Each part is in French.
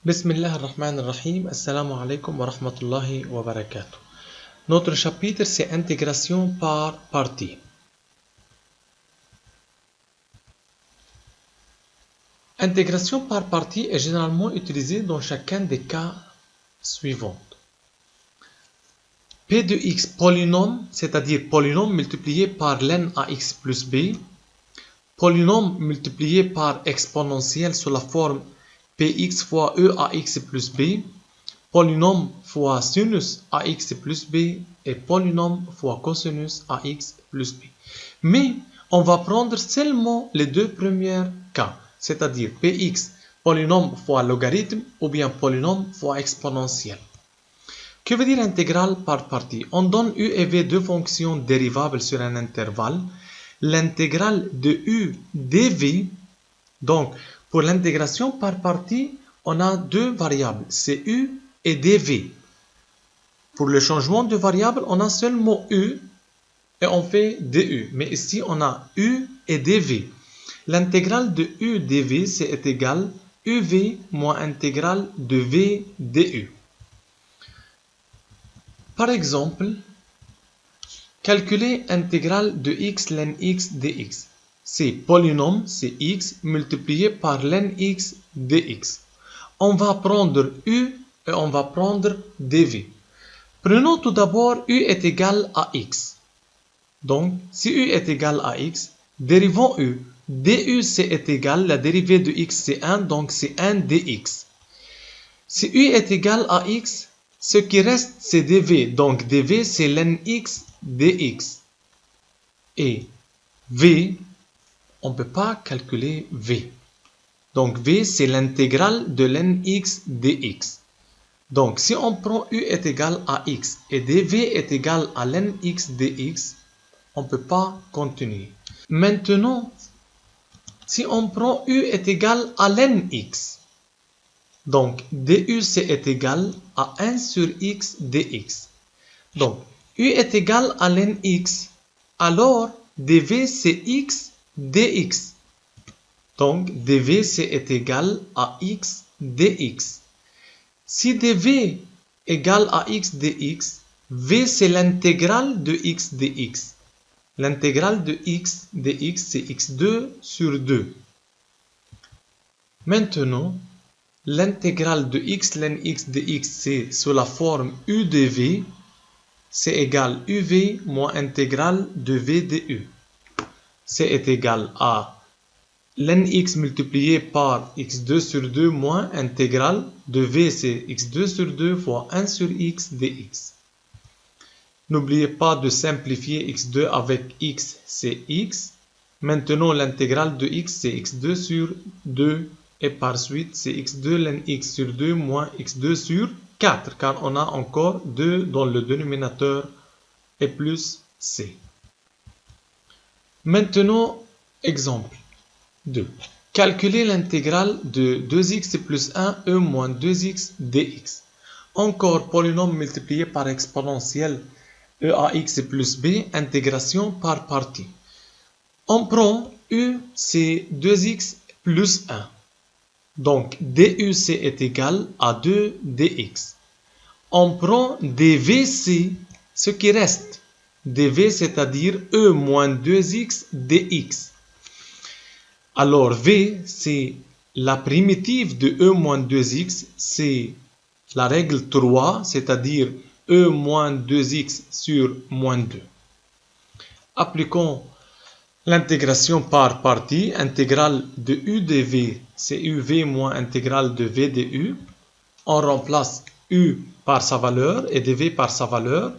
Bismillah ar-Rahman ar-Rahim. Assalamu alaikum wa rahmatullahi wa barakatuh. Notre chapitre, c'est intégration par partie. Intégration par partie est généralement utilisée dans chacun des cas suivants. P de x polynôme, c'est-à-dire polynôme multiplié par ln ax plus b, polynôme multiplié par exponentielle sous la forme px fois e ax plus b, polynôme fois sinus ax plus b et polynôme fois cosinus ax plus b. Mais on va prendre seulement les deux premiers cas, c'est-à-dire px, polynôme fois logarithme ou bien polynôme fois exponentielle. Que veut dire intégrale par partie? On donne u et v deux fonctions dérivables sur un intervalle. L'intégrale de u dv, donc pour l'intégration par partie, on a deux variables, c'est u et dv. Pour le changement de variable, on a seulement u et on fait du. Mais ici, on a u et dv. L'intégrale de u dv, c'est égal uv moins intégrale de v du. Par exemple, calculer intégrale de x ln x dx. C'est polynôme, c'est x multiplié par ln x dx. On va prendre u et on va prendre dv. Prenons tout d'abord u est égal à x. Donc, si u est égal à x, dérivons u. du c'est égal, la dérivée de x c'est 1, donc c'est 1 dx. Si u est égal à x, ce qui reste c'est dv, donc dv c'est ln x dx. Et v, on ne peut pas calculer v. Donc v c'est l'intégrale de ln x dx. Donc si on prend u est égal à x et dv est égal à ln x dx, on ne peut pas continuer. Maintenant, si on prend u est égal à ln x, donc du c'est égal à 1 sur x dx. Donc u est égal à ln x, alors dv c'est x dx. Donc dv c'est égal à x dx. Si dv égale à x dx, v c'est l'intégrale de x dx. L'intégrale de x dx c'est x2 sur 2. Maintenant, l'intégrale de x ln x dx c'est sous la forme u de v, c'est égal uv moins intégrale de v du. C'est égal à ln x multiplié par x2 sur 2 moins intégrale de v c'est x2 sur 2 fois 1 sur x dx. N'oubliez pas de simplifier x2 avec x, c'est x. Maintenant, l'intégrale de x, c'est x2 sur 2. Et par suite, c'est x2 ln x sur 2 moins x2 sur 4. Car on a encore 2 dans le dénominateur et plus c. Maintenant, exemple 2. Calculer l'intégrale de 2x plus 1 e moins 2x dx. Encore polynôme multiplié par exponentielle e à x plus b, intégration par partie. On prend u, c'est 2x plus 1. Donc, du c'est égal à 2 dx. On prend dvc, ce qui reste. dv, c'est-à-dire e moins 2x dx. Alors, v, c'est la primitive de e moins 2x, c'est la règle 3, c'est-à-dire e moins 2x sur moins 2. Appliquons l'intégration par partie. Intégrale de u de v, c'est uv moins intégrale de v du. On remplace u par sa valeur et dv par sa valeur,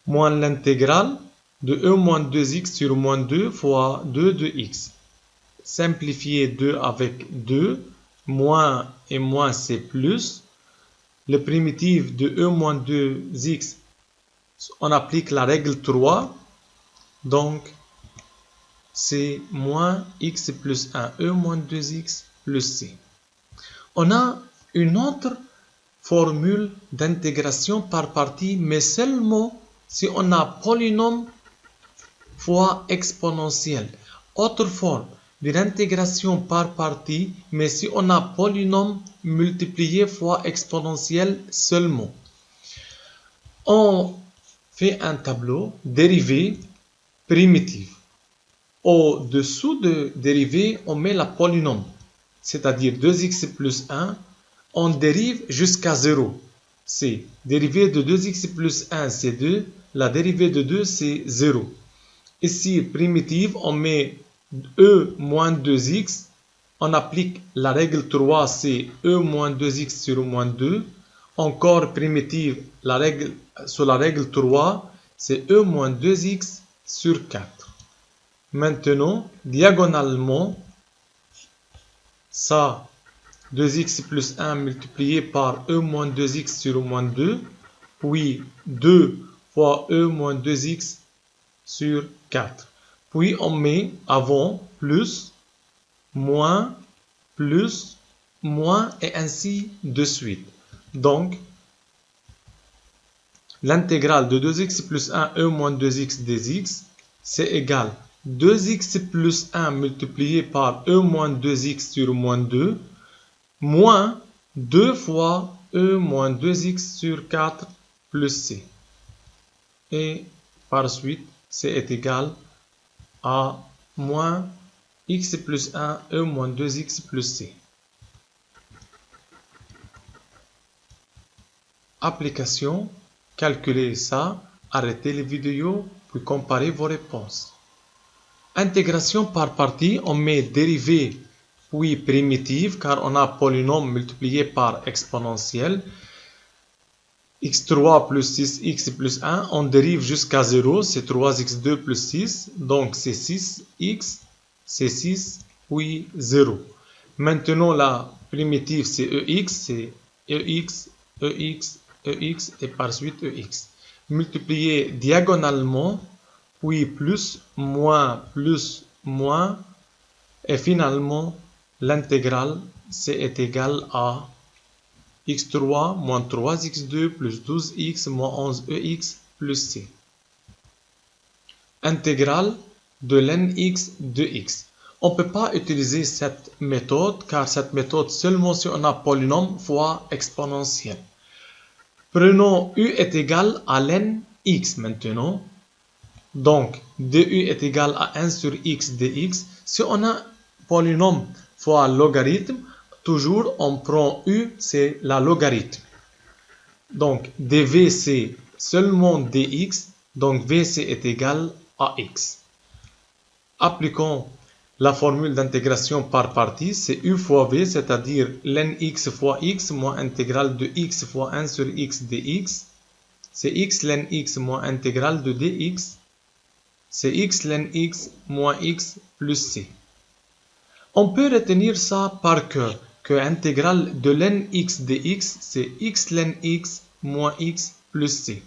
moins l'intégrale de e moins 2x sur moins 2 fois 2 de x. Simplifier 2 avec 2, moins et moins c'est plus. Le primitif de e moins 2x, on applique la règle 3, donc c'est moins x plus 1 e moins 2x plus c. On a une autre formule d'intégration par partie, mais seulement si on a polynôme fois exponentielle. Autre forme, de l'intégration par partie, mais si on a polynôme multiplié fois exponentielle seulement. On fait un tableau dérivée primitive. Au-dessous de dérivée, on met la polynôme, c'est-à-dire 2x plus 1, on dérive jusqu'à 0. C'est dérivée de 2x plus 1, c'est 2, la dérivée de 2, c'est 0. Ici, primitive, on met e moins 2x, on applique la règle 3, c'est e moins 2x sur moins 2. Encore primitive, sur la règle 3, c'est e moins 2x sur 4. Maintenant, diagonalement, ça, 2x plus 1 multiplié par e moins 2x sur moins 2, puis 2 fois e moins 2x sur 4. Puis on met avant plus, moins, et ainsi de suite. Donc, l'intégrale de 2x plus 1 e moins 2x dx, c'est égal 2x plus 1 multiplié par e moins 2x sur moins 2, moins 2 fois e moins 2x sur 4 plus c. Et par suite, c est égal à moins x plus 1 e moins 2x plus c. Application, calculez ça, arrêtez les vidéos, puis comparez vos réponses. Intégration par partie, on met dérivée puis primitive car on a polynôme multiplié par exponentielle. x3 plus 6x plus 1, on dérive jusqu'à 0, c'est 3x2 plus 6, donc c'est 6x, c'est 6, puis 0. Maintenant la primitive c'est ex, c'est ex, ex, ex et par suite ex. Multiplié diagonalement, puis plus, moins, et finalement l'intégrale est égale à x3 moins 3x2 plus 12x moins 11ex plus c. Intégrale de lnx de x. On ne peut pas utiliser cette méthode car cette méthode seulement si on a polynôme fois exponentielle. Prenons u est égal à lnx maintenant. Donc, du est égal à 1 sur x dx. Si on a polynôme fois logarithme, toujours on prend u, c'est la logarithme. Donc, dv c'est seulement dx, donc vc est égal à x. Appliquons la formule d'intégration par partie, c'est u fois v, c'est-à-dire lnx fois x moins intégrale de x fois 1 sur x dx. C'est x lnx moins intégrale de dx. C'est x lnx moins x plus c. On peut retenir ça par cœur, que l'intégrale de lnx dx, c'est x lnx moins x plus c.